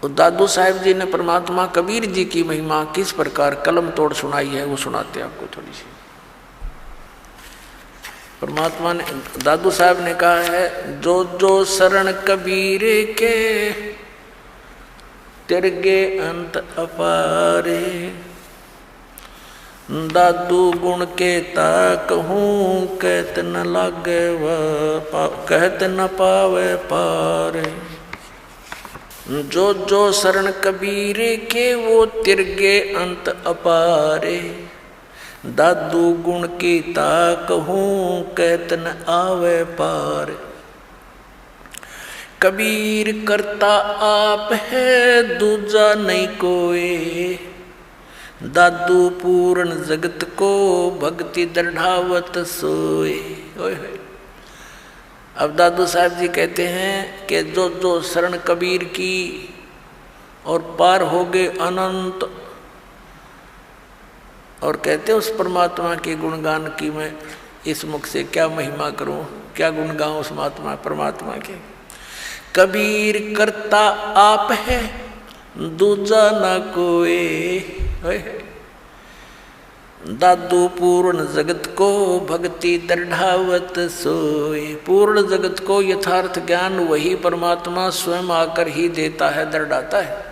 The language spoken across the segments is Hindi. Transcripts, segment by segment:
तो दादू साहब जी ने परमात्मा कबीर जी की महिमा किस प्रकार कलम तोड़ सुनाई है वो सुनाते आपको थोड़ी सी। परमात्मा ने, दादू साहब ने कहा है, जो जो शरण कबीर के तिरगे अंत अपारे, दादू गुण के ता कहूँ कहत न लागे कहत न पावे पारे। जो जो शरण कबीर के वो तिरगे अंत अपारे, दादू गुण की ता कहूँ कहत न आवे पार। कबीर करता आप है दूजा नहीं कोई, दादू पूर्ण जगत को भक्ति दृढ़ावत सोए। अब दादू साहब जी कहते हैं कि जो जो शरण कबीर की और पार हो गए अनंत, और कहते हैं उस परमात्मा के गुणगान की मैं इस मुख से क्या महिमा करूं, क्या गुण गाऊं उस महात्मा परमात्मा के। कबीर करता आप है दूजा ना कोई, दादू पूर्ण जगत को भक्ति दृढ़ावत सोए। पूर्ण जगत को यथार्थ ज्ञान वही परमात्मा स्वयं आकर ही देता है, दृढ़ाता है।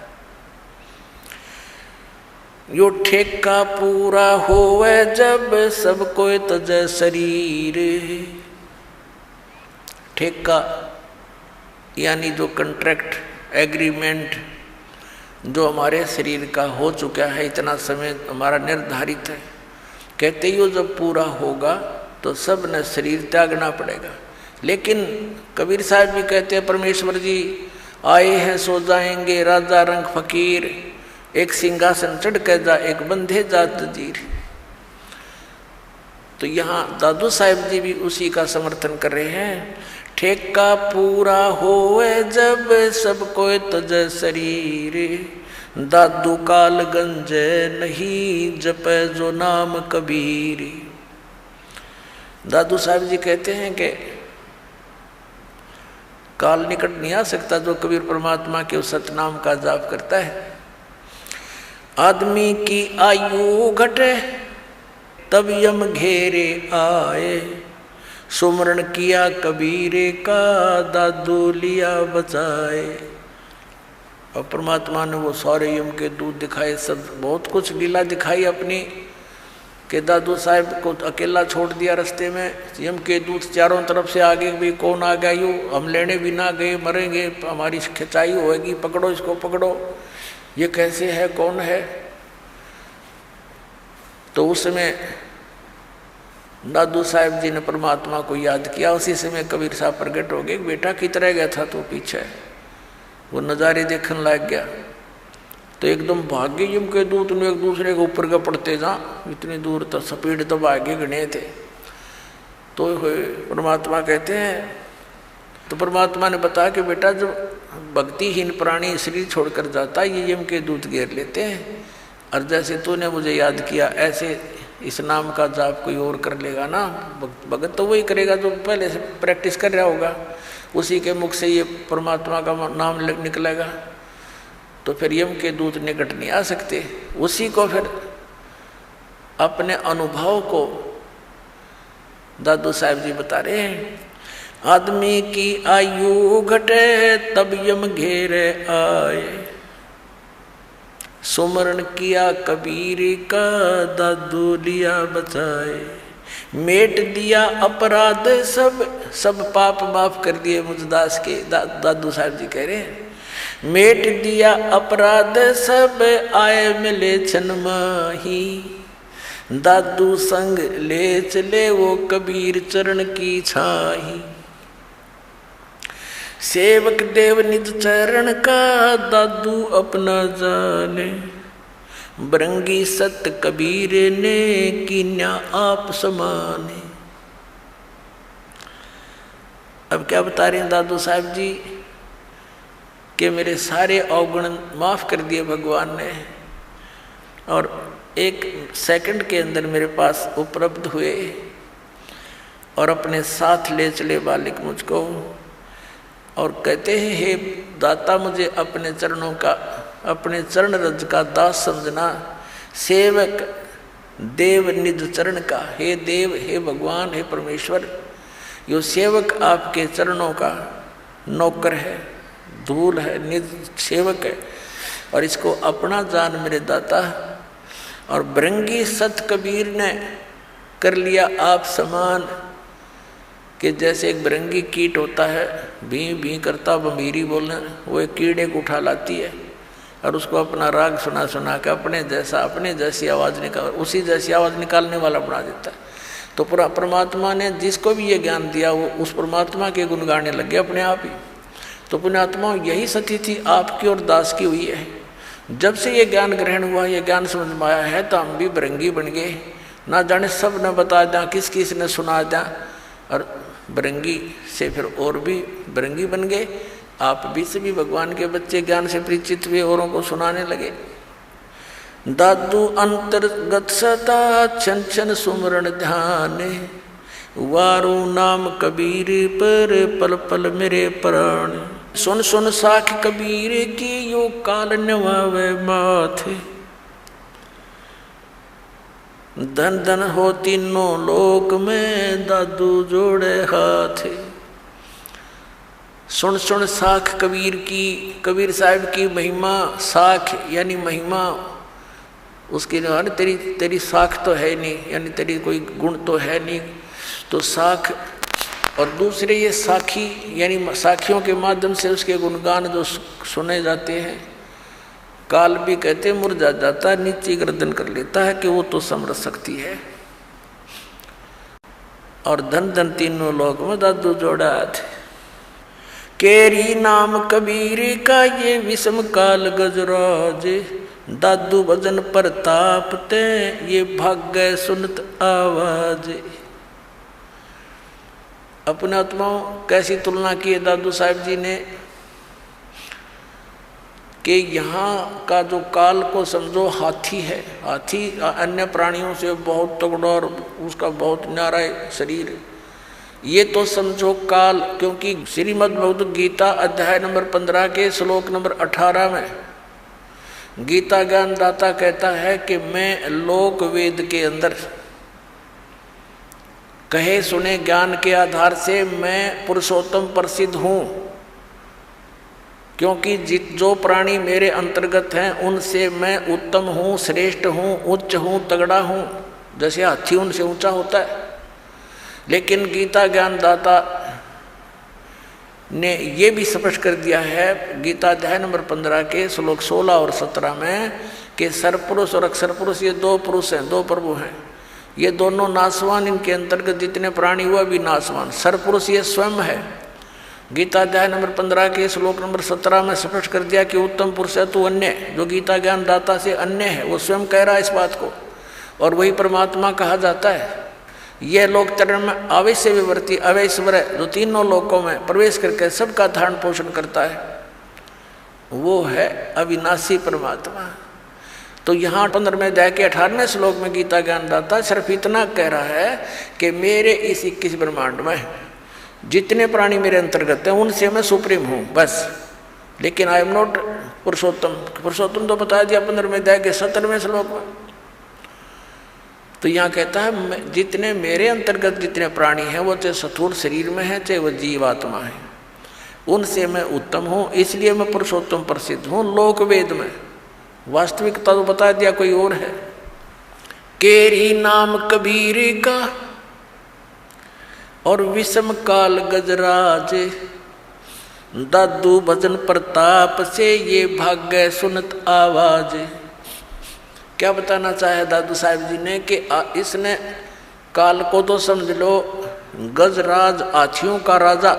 यो ठेका पूरा होवे जब सब कोई तजय शरीर। ठेका यानी जो कंट्रैक्ट एग्रीमेंट जो हमारे शरीर का हो चुका है, इतना समय हमारा निर्धारित है, कहते ही वो जब पूरा होगा तो सब ने शरीर त्यागना पड़ेगा। लेकिन कबीर साहब भी कहते हैं परमेश्वर जी आए हैं सो जाएंगे, राजा रंग फकीर, एक सिंहासन चढ़ कर जा एक बंधे जात जीर। तो यहाँ दादू साहब जी भी उसी का समर्थन कर रहे हैं। ठेका पूरा होए जब सब कोई तजय शरीर, दादू काल गंजे नहीं जपे जो नाम कबीर। दादू साहब जी कहते हैं कि काल निकट नहीं आ सकता जो कबीर परमात्मा के उस सतनाम का जाप करता है। आदमी की आयु घटे तब यम घेरे आए, सुमरण किया कबीरे का दादू लिया बचाए। और परमात्मा ने वो सारे यम के दूत दिखाए, सब बहुत कुछ लीला दिखाई अपनी, कि दादू साहब को अकेला छोड़ दिया रास्ते में, यम के दूत चारों तरफ से आगे भी कौन आ गया, यूँ हम लेने भी ना गए, मरेंगे, हमारी खिंचाई होएगी, पकड़ो इसको पकड़ो, ये कैसे है कौन है। तो उस समय दादू साहब जी ने परमात्मा को याद किया। उसी समय कबीर साहब प्रकट हो गए। बेटा कितना गया था तो पीछे वो नज़ारे देखने लग गया। तो एकदम भाग्य यम के दूत ने एक दूसरे के ऊपर का पड़ते जा, इतनी दूर तो स्पीड तो भाग्य गणे थे। तो परमात्मा कहते हैं, तो परमात्मा ने बताया कि बेटा जब भक्तिहीन प्राणी शरीर छोड़कर जाता है ये यम के दूत घेर लेते हैं, और जैसे तूने मुझे याद किया ऐसे इस नाम का जाप कोई और कर लेगा ना, भगत तो वही करेगा जो पहले से प्रैक्टिस कर रहा होगा, उसी के मुख से ये परमात्मा का नाम निकलेगा। तो फिर यम के दूत निकट नहीं आ सकते। उसी को फिर अपने अनुभव को दादू साहब जी बता रहे हैं। आदमी की आयु घटे तब यम घेरे आए, सुमरण किया कबीर का दादू लिया बचाए। मेट दिया अपराध सब पाप माफ कर दिए मुझदास के। दादू साहब जी कह रहे हैं, मेट दिया अपराध सब आए मिले छन माही, दादू संग ले चले वो कबीर चरण की छाही। सेवक देव निज चरण का दादू अपना जाने, बरंगी सत कबीर ने कीन्या आप समाने। अब क्या बता रहे हैं दादू साहब जी कि मेरे सारे अवगुण माफ कर दिए भगवान ने, और एक सेकंड के अंदर मेरे पास उपलब्ध हुए और अपने साथ ले चले बालिक मुझको। और कहते हैं, हे दाता मुझे अपने चरणों का, अपने चरण रज का दास समझना, सेवक देव निज चरण का। हे देव, हे भगवान, हे परमेश्वर, यो सेवक आपके चरणों का नौकर है, धूल है, निज सेवक है, और इसको अपना जान मेरे दाता। और भृंगी सत कबीर ने कर लिया आप समान, कि जैसे एक भृंगी कीट होता है, भी भी करता बंबीरी बोलने, वो एक कीड़े को उठा लाती है और उसको अपना राग सुना सुना के अपने जैसी आवाज़ निकाल, उसी जैसी आवाज़ निकालने वाला बना देता है। तो पूरा परमात्मा ने जिसको भी ये ज्ञान दिया वो उस परमात्मा के गुण गाने लग गए अपने आप ही। तो पुण्यात्मा यही स्थिति आपकी और दास की हुई है। जब से ये ज्ञान ग्रहण हुआ, ये ज्ञान समझ में आया है, तो हम भी भृंगी बन गए, ना जाने सब न बता दें, किस किस ने सुना दें, और भृंगी से फिर और भी भृंगी बन गए। आप भी सभी भगवान के बच्चे ज्ञान से परिचित हुए, औरों को सुनाने लगे। दादू अंतर्गत सदा छन छन सुमरण ध्यान, वारू नाम कबीर पर पल पल मेरे प्राण। सुन सुन साख कबीर की यो काल नवावे माथे, धन धन हो तीनों लोक में दादू जोड़े हाथ। सुन सुन साख कबीर की, कबीर साहब की महिमा। साख यानी महिमा, उसकी जो है ना, तेरी साख तो है नहीं, यानी तेरी कोई गुण तो है नहीं, तो साख। और दूसरे ये साखी, यानी साखियों के माध्यम से उसके गुणगान जो सुने जाते हैं। काल भी कहते मुरझा जाता, नीचे गर्दन कर लेता है कि वो तो समझ सकती है। और धन धन तीनों लोक में दादू जोड़ा थे। केरी नाम कबीर का ये विषम काल गजराज, दादू भजन प्रताप ते ये भाग्य सुनत आवाज। अपने आत्माओं कैसी तुलना की है दादू साहब जी ने, कि यहाँ का जो काल को समझो हाथी है। हाथी अन्य प्राणियों से बहुत तगड़ा और उसका बहुत न्यारा शरीर, ये तो समझो काल। क्योंकि श्रीमद् भगवद गीता अध्याय नंबर 15 के श्लोक नंबर 18 में गीता ज्ञान दाता कहता है कि मैं लोक वेद के अंदर कहे सुने ज्ञान के आधार से मैं पुरुषोत्तम प्रसिद्ध हूँ, क्योंकि जो प्राणी मेरे अंतर्गत हैं उनसे मैं उत्तम हूँ, श्रेष्ठ हूँ, उच्च हूँ, तगड़ा हूँ। जैसे हाथी उनसे ऊंचा होता है। लेकिन गीता ज्ञान दाता ने ये भी स्पष्ट कर दिया है गीता अध्याय नंबर 15 के श्लोक 16 और 17 में कि सरपुरुष और अक्षर पुरुष ये दो पुरुष हैं, दो प्रभु हैं। ये दोनों नासवान, इनके अंतर्गत जितने प्राणी हुआ भी नासवान। सरपुरुष ये स्वयं है। गीता अध्याय नंबर 15 के श्लोक नंबर 17 में स्पष्ट कर दिया कि उत्तम पुरुष है तो अन्य, जो गीता ज्ञान दाता से अन्य है, वो स्वयं कह रहा है इस बात को, और वही परमात्मा कहा जाता है। यह लोक चरण में अवश्य विवर्ती अवैश्वर है, जो तीनों लोकों में प्रवेश करके सबका धारण पोषण करता है, वो है अविनाशी परमात्मा। तो यहाँ 15वें अध्याय के 18वें श्लोक में गीता ज्ञान दाता सिर्फ इतना कह रहा है कि मेरे इस 21 ब्रह्मांड में जितने प्राणी मेरे अंतर्गत हैं उनसे मैं सुप्रीम हूँ बस। लेकिन आई एम नॉट पुरुषोत्तम। पुरुषोत्तम तो बता दिया 15वें अध्याय के 17वें श्लोक में। तो यहाँ कहता है जितने मेरे अंतर्गत जितने प्राणी हैं वो चाहे स्थूल शरीर में है चाहे वो जीवात्मा है, उनसे मैं उत्तम हूँ, इसलिए मैं पुरुषोत्तम प्रसिद्ध हूँ लोक वेद में। वास्तविकता तो बता दिया कोई और है। केरी नाम कबीर का और विषम काल गजराज, दादू भजन प्रताप से ये भाग्य सुनत आवाज। क्या बताना चाहे दादू साहब जी ने कि इसने काल को तो समझ लो गजराज, हाथियों का राजा,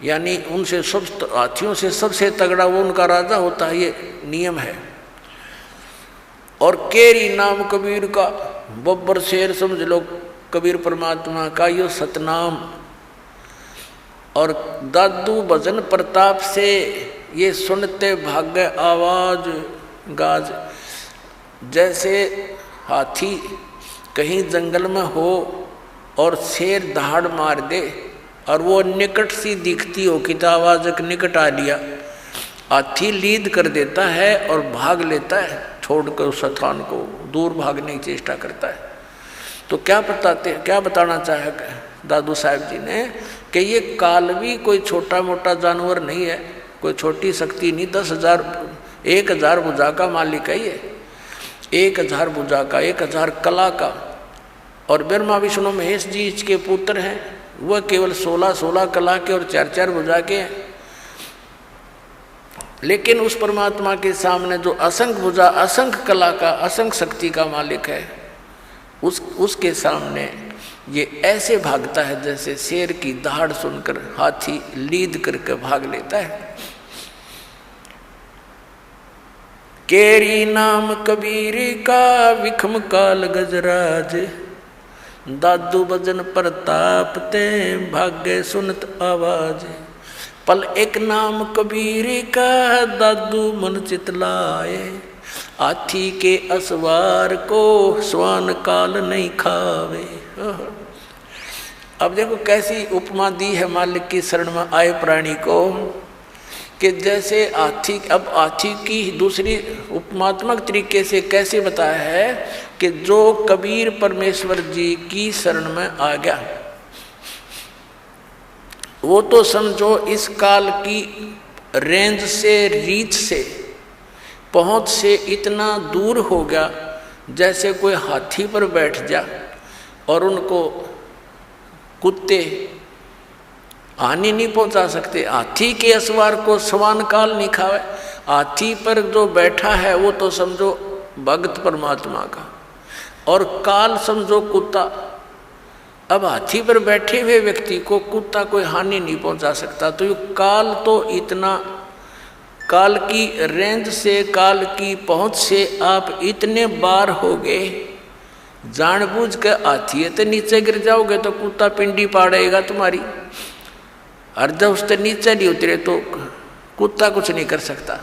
यानी उनसे सब हाथियों से सबसे तगड़ा वो उनका राजा होता है, ये नियम है। और केरी नाम कबीर का, बब्बर शेर समझ लो कबीर परमात्मा का यो सतनाम। और दादू भजन प्रताप से ये सुनते भाग्य आवाज गाज। जैसे हाथी कहीं जंगल में हो और शेर दहाड़ मार दे और वो निकट सी दिखती हो कि तो आवाज एक निकट आ लिया, हाथी लीद कर देता है और भाग लेता है, छोड़कर उस स्थान को दूर भागने की चेष्टा करता है। तो क्या बताना चाहे दादू साहब जी ने कि ये काल भी कोई छोटा मोटा जानवर नहीं है, कोई छोटी शक्ति नहीं। 10,000 भुजा का मालिक है ये, 1000 भुजा का, 1000 कला का। और ब्रह्मा विष्णु महेश जी इसके पुत्र हैं, वह केवल 16 कला के और 4 भुजा के हैं। लेकिन उस परमात्मा के सामने जो असंख्य भुजा, असंख्य कला का, असंख्य शक्ति का मालिक है, उसके सामने ये ऐसे भागता है जैसे शेर की दहाड़ सुनकर हाथी लीद करके भाग लेता है। केरी नाम कबीर का विखम काल गजराज, दादू भजन प्रताप ते भाग्य सुनत आवाज। पल एक नाम कबीर का दादू मन चितलाए, हाथी के असवार को स्वान काल नहीं खावे। अब देखो कैसी उपमा दी है मालिक की शरण में आए प्राणी को, कि जैसे हाथी। अब हाथी की दूसरी उपमात्मक तरीके से कैसे बताया है कि जो कबीर परमेश्वर जी की शरण में आ गया, वो तो समझो इस काल की रेंज से, रीच से, पहुंच से इतना दूर हो गया जैसे कोई हाथी पर बैठ जा और उनको कुत्ते हानि नहीं पहुंचा सकते। हाथी के असवार को स्वान काल नहीं खावे। हाथी पर जो बैठा है वो तो समझो भक्त परमात्मा का, और काल समझो कुत्ता। अब हाथी पर बैठे हुए व्यक्ति को कुत्ता कोई हानि नहीं पहुंचा सकता। तो ये काल तो इतना, काल की रेंज से, काल की पहुंच से आप इतने बार हो गए, जानबूझ के हाथी तो नीचे गिर जाओगे तो कुत्ता पिंडी पाड़ेगा तुम्हारी, और जब उससे नीचे नहीं उतरे तो कुत्ता कुछ नहीं कर सकता।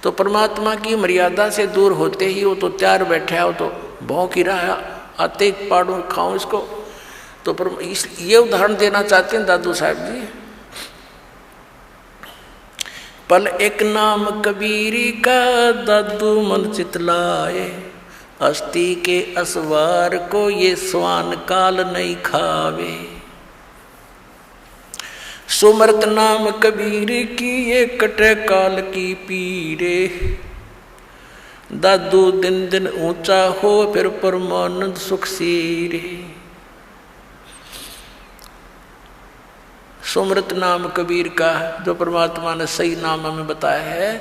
तो परमात्मा की मर्यादा से दूर होते ही वो तो तैयार बैठा हो, तो भौंक ही रहा, आते ही पाड़ू खाऊं इसको। तो ये उदाहरण देना चाहते हैं दादू साहब जी। पल एक नाम कबीरी का दादू मन चितलाए, अस्थि के असवार को ये स्वान काल नहीं खावे। सुमरत नाम कबीर की ये कटे काल की पीरे, दादू दिन दिन ऊंचा हो फिर परमानंद सुख सीरे। सुमरत नाम कबीर का, जो परमात्मा ने सही नाम हमें बताया है,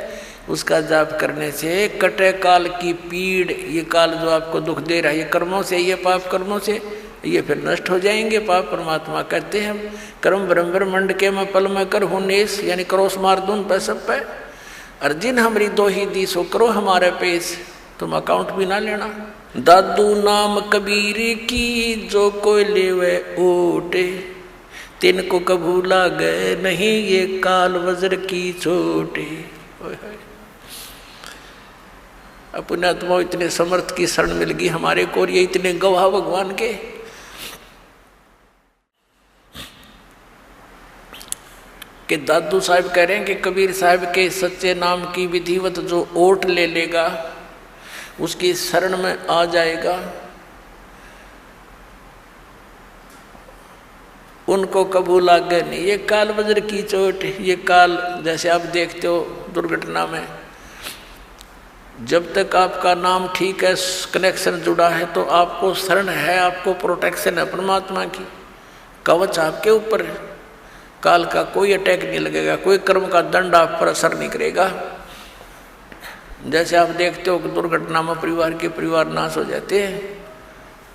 उसका जाप करने से कटे काल की पीड़, ये काल जो आपको दुख दे रहा है, ये कर्मों से, ये पाप कर्मों से, ये फिर नष्ट हो जाएंगे। पाप परमात्मा कहते हैं कर्म ब्रह्मंड के मैं पल में कर हूँ नेस, यानी क्रोस मार दूं पे सब पे, अर्जिन हमारी दो ही दी सो करो हमारे पेश, तुम अकाउंट भी ना लेना। दादू नाम कबीर की जो कोई लेवे ओटे, तिनको कभू लागे नहीं ये काल वज्र की चोटे। अपने आत्मा इतने समर्थ की शरण मिल गई हमारे को, और ये इतने गवाह भगवान के कि दादू साहब कह रहे हैं कि कबीर साहब के सच्चे नाम की विधिवत जो ओट ले लेगा, उसकी शरण में आ जाएगा, उनको कबू लागे नहीं ये काल वज्र की चोट। ये काल जैसे आप देखते हो दुर्घटना में, जब तक आपका नाम ठीक है, कनेक्शन जुड़ा है, तो आपको शरण है, आपको प्रोटेक्शन है परमात्मा की, कवच आपके ऊपर है, काल का कोई अटैक नहीं लगेगा, कोई कर्म का दंड आप पर असर नहीं करेगा। जैसे आप देखते हो कि दुर्घटना में परिवार नाश हो जाते हैं,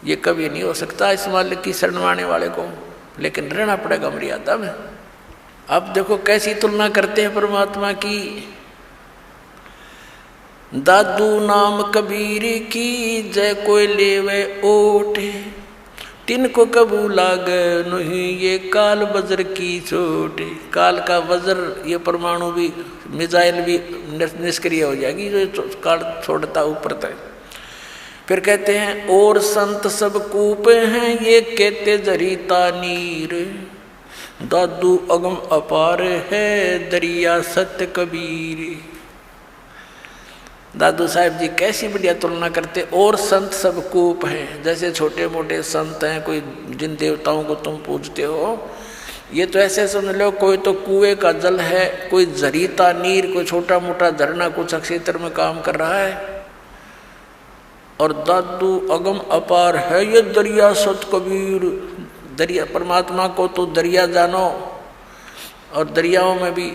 ये कभी नहीं हो सकता इस मालिक की शरण आने वाले को, लेकिन रहना पड़ेगा मर्यादा में। अब देखो कैसी तुलना करते हैं परमात्मा की। दादू नाम कबीर की जय कोई लेवे ओटे, तिनको कबू लागे नहीं ये काल वज्र की चोटे। काल का वज्र, ये परमाणु भी, मिसाइल भी निष्क्रिय हो जाएगी जो काल छोड़ता ऊपर तक। फिर कहते हैं और संत सब कूपे हैं ये कहते जरीता नीर, दादू अगम अपार है दरिया सत्य कबीर। दादू साहब जी कैसी बढ़िया तुलना करते। और संत सब कूप हैं, जैसे छोटे मोटे संत हैं, कोई जिन देवताओं को तुम पूजते हो, ये तो ऐसे समझ लो कोई तो कुएं का जल है, कोई जरीता नीर, कोई छोटा मोटा झरना कुछ क्षेत्र में काम कर रहा है। और दादू अगम अपार है ये दरिया सत कबीर। दरिया परमात्मा को तो दरिया जानो, और दरियाओं में भी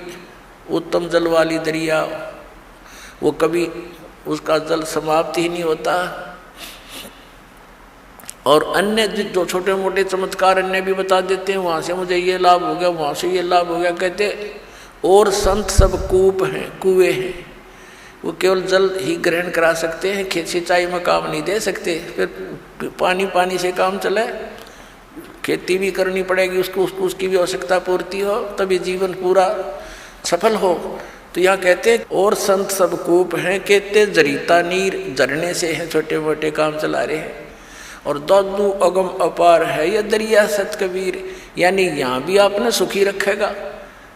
उत्तम जल वाली दरिया, वो कभी उसका जल समाप्त ही नहीं होता। और अन्य जो छोटे मोटे चमत्कार अन्य भी बता देते हैं, वहाँ से मुझे ये लाभ हो गया, वहाँ से ये लाभ हो गया कहते। और संत सब कूप हैं, कुएं हैं, वो केवल जल ही ग्रहण करा सकते हैं, खेत सिंचाई में काम नहीं दे सकते। फिर पानी से काम चले, खेती भी करनी पड़ेगी, उसकी भी आवश्यकता पूर्ति हो, तभी जीवन पूरा सफल हो। तो यहाँ कहते हैं और संत सब कूप हैं, कहते जरीता नीर, झरने से हैं, छोटे मोटे काम चला रहे हैं। और दादू अगम अपार है ये दरिया सत कबीर, यानी यहाँ भी आपने सुखी रखेगा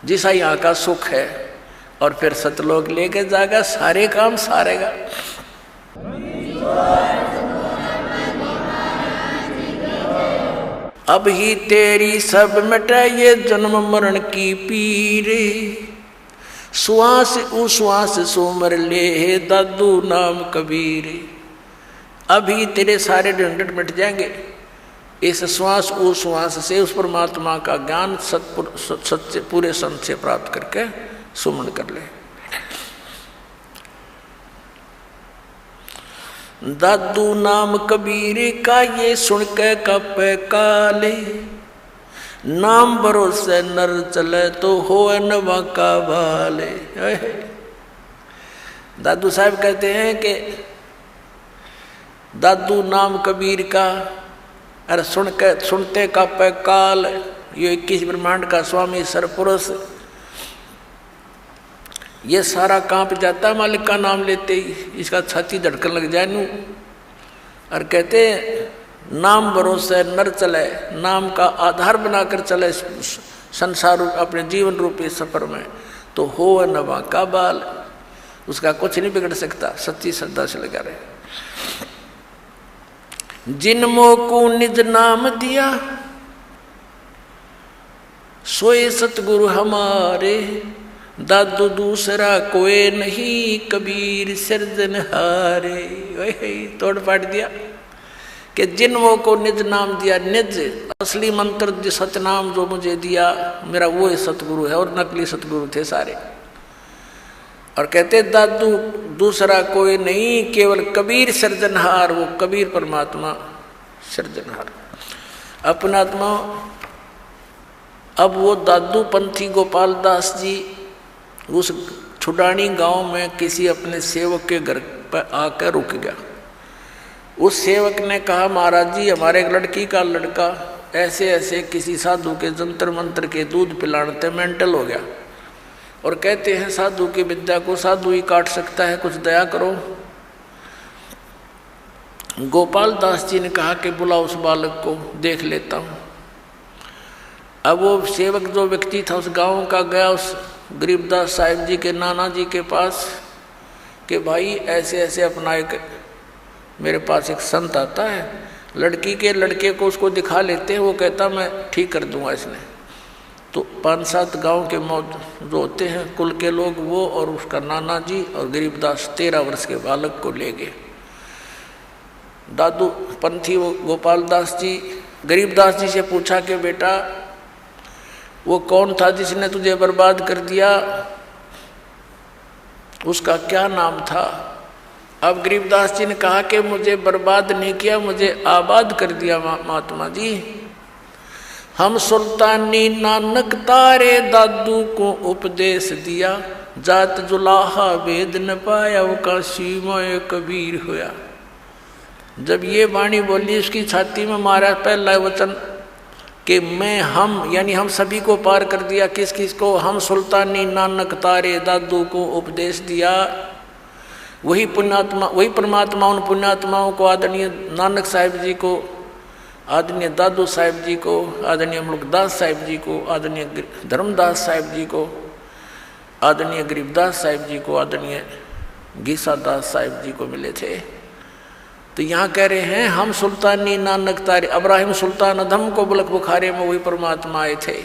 जैसा यहाँ का सुख है, और फिर सतलोक लेके जाएगा, सारे काम सारेगा। अब ही तेरी सब मिटे ये जन्म मरण की पीर, श्वास उश्वास सुमर ले दादू नाम कबीर। अभी तेरे सारे झंझट मिट जाएंगे, इस श्वास उश्वास से उस परमात्मा का ज्ञान सच्चे पूरे संत से प्राप्त करके सुमन कर ले। दादू नाम कबीर का ये सुन के कपे काले, नाम भरोसे नर चले तो हो न वाका वाले। दादू साहब कहते हैं कि दादू नाम कबीर का, अरे सुनते का पे काल, ये 21 ब्रह्मांड का स्वामी सरपुरुष, ये सारा कांप जाता मालिक का नाम लेते ही, इसका छाती धड़कन लग जाए नू। और कहते नाम भरोसे नर चले, नाम का आधार बनाकर चले संसार अपने जीवन रूपी सफर में, तो हो न वाका बाल, उसका कुछ नहीं बिगड़ सकता, सच्ची श्रद्धा से लगा रहे। जिन मोको निज नाम दिया सोए सतगुरु हमारे, दादू दूसरा कोई नहीं कबीर सिरजनहारे। वही तोड़ पाट दिया कि जिन वो को निज नाम दिया, निज असली मंत्र जो सतनाम जो मुझे दिया, मेरा वो सतगुरु है, और नकली सतगुरु थे सारे। और कहते दादू दूसरा कोई नहीं केवल कबीर सृजनहार, वो कबीर परमात्मा सृजनहार अपनात्मा। अब वो दादू पंथी गोपाल दास जी उस छुडानी गांव में किसी अपने सेवक के घर पर आकर रुक गया। उस सेवक ने कहा, महाराज जी हमारे लड़की का लड़का ऐसे ऐसे किसी साधु के जंतर मंत्र के दूध पिलाने मेंटल हो गया, और कहते हैं साधु की विद्या को साधु ही काट सकता है, कुछ दया करो। गोपाल दास जी ने कहा कि बुलाओ उस बालक को, देख लेता हूँ। अब वो सेवक जो व्यक्ति था उस गांव का गया उस गरीबदास साहिब जी के नाना जी के पास कि भाई ऐसे ऐसे अपना एक मेरे पास एक संत आता है, लड़की के लड़के को उसको दिखा लेते हैं, वो कहता मैं ठीक कर दूंगा इसने। तो 5-7 गांव के मौत जो होते हैं कुल के लोग, वो और उसका नाना जी और गरीबदास 13 वर्ष के बालक को ले गए। दादू पंथी वो गोपाल दास जी गरीबदास जी से पूछा कि बेटा वो कौन था जिसने तुझे बर्बाद कर दिया, उसका क्या नाम था? अब गरीबदास जी ने कहा कि मुझे बर्बाद नहीं किया, मुझे आबाद कर दिया महात्मा जी। हम सुल्तानी नानक तारे दादू को उपदेश दिया, जात जुलाहा वेद न पाया वो काशी मोय कबीर होया। जब ये वाणी बोली उसकी छाती में मारा पहला वचन कि मैं हम यानी हम सभी को पार कर दिया। किस किस को? हम सुल्तानी नानक तारे दादू को उपदेश दिया। वही पुण्यात्मा वही परमात्मा उन पुण्यात्माओं को आदरणीय नानक साहिब जी को आदरणीय दादू साहिब जी को, आदरणीय मुल्कदास साहिब जी को, आदरणीय धर्मदास साहिब जी को, आदरणीय गरीबदास साहिब जी को, आदरणीय गीसा दास साहिब जी को मिले थे। तो यहाँ कह रहे हैं हम सुल्तानी नानक तारे, अब्राहिम सुल्तान अधम को बुलक बुखारे में वही परमात्मा आए थे,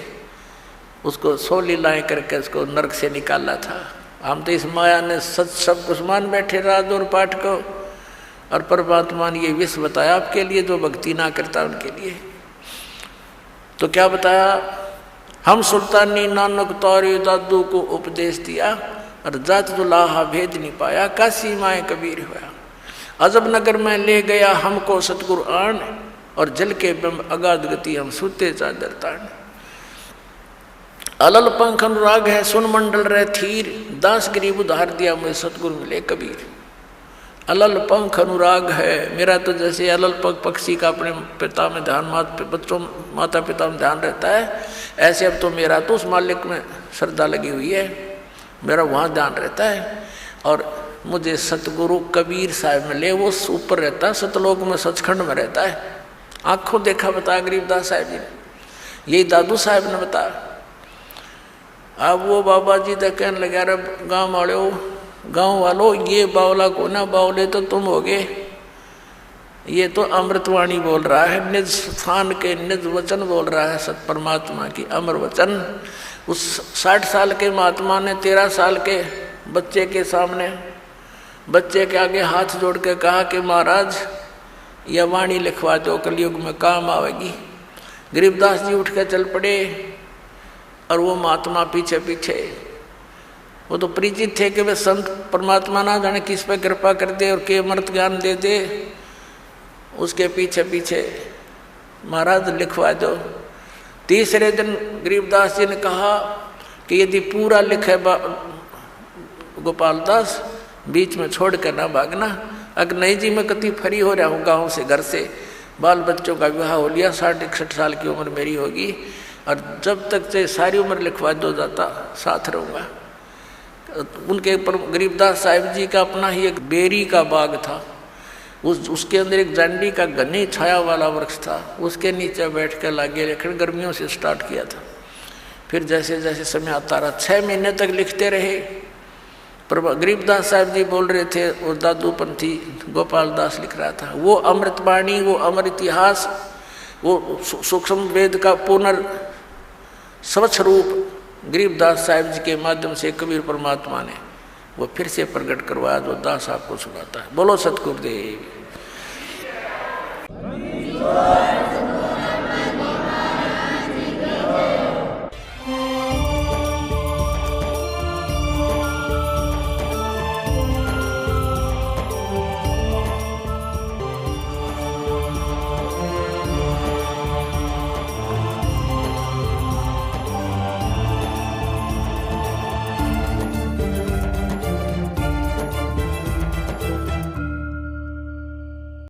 उसको 100 लीलाएं करके उसको नरक से निकाला था। हम तो इस माया ने सच सब कुछ मान बैठे राज और पाठ को, और परमात्मा ने ये विष बताया आपके लिए, जो भक्ति ना करता उनके लिए। तो क्या बताया, हम सुल्तानी नानक तारे दादू को उपदेश दिया, और जात दुलाहा भेद नहीं पाया, काशी माए कबीर हुआ। अजब नगर में ले गया हमको सतगुरु आन, और जल के बिंब अगाध गति हम सूते चादर तान। अलल पंख अनुराग है सुन मंडल रह थीर, दास गरीब उधार दिया मुझे सतगुरु मिले कबीर। अलल पंख अनुराग है, मेरा तो जैसे अलल पंख पक्षी का अपने पिता में ध्यान, बच्चों माता पिता में ध्यान रहता है, ऐसे अब तो मेरा तो उस मालिक में श्रद्धा लगी हुई है, मेरा वहाँ ध्यान रहता है। और मुझे सतगुरु कबीर साहब मिले, वो ऊपर रहता है, सतलोक में सचखंड में रहता है। आंखों देखा बताया गरीबदास साहब जी ने, यही दादू साहब ने बताया। अब वो बाबा जी तो कहने लगे, अरे गाँव वालों ये बावला को ना, बावले तो तुम होगे, ये तो अमृतवाणी बोल रहा है, निज स्थान के निज वचन बोल रहा है, सत परमात्मा की अमर वचन। उस 60 साल के महात्मा ने 13 साल के बच्चे के सामने, बच्चे के आगे हाथ जोड़ के कहा कि महाराज यह वाणी लिखवा दो, कलयुग में काम आवेगी। गरीबदास जी उठ के चल पड़े, और वो महात्मा पीछे पीछे, वो तो परिचित थे कि वे संत परमात्मा ना जाने किस पे कृपा कर दे और के अमृत ज्ञान दे दे, उसके पीछे पीछे महाराज लिखवा दो। तीसरे दिन गरीबदास जी ने कहा कि यदि पूरा लिखे गोपाल दास, बीच में छोड़ कर ना भागना। अगर नहीं जी मैं कति फरी हो रहा हूँ गाँव से, घर से, बाल बच्चों का विवाह हो लिया, 60-61 साल की उम्र मेरी होगी, और जब तक चाहे सारी उम्र लिखवा दो जाता साथ रहूँगा। उनके ऊपर गरीबदास साहिब जी का अपना ही एक बेरी का बाग था, उसके अंदर एक जांडी का घनी छाया वाला वृक्ष था, उसके नीचे बैठ कर लागे लेखन गर्मियों से स्टार्ट किया था। फिर जैसे जैसे समय आता रहा, 6 महीने तक लिखते रहे। पर गरीबदास साहिब जी बोल रहे थे और दादूपंथी गोपाल दास लिख रहा था। वो अमृतवाणी, वो अमर इतिहास, वो सूक्ष्म वेद का स्वच्छ रूप गरीबदास साहिब जी के माध्यम से कबीर परमात्मा ने वो फिर से प्रकट करवाया, जो दास आपको सुनाता है। बोलो सतगुरुदेव।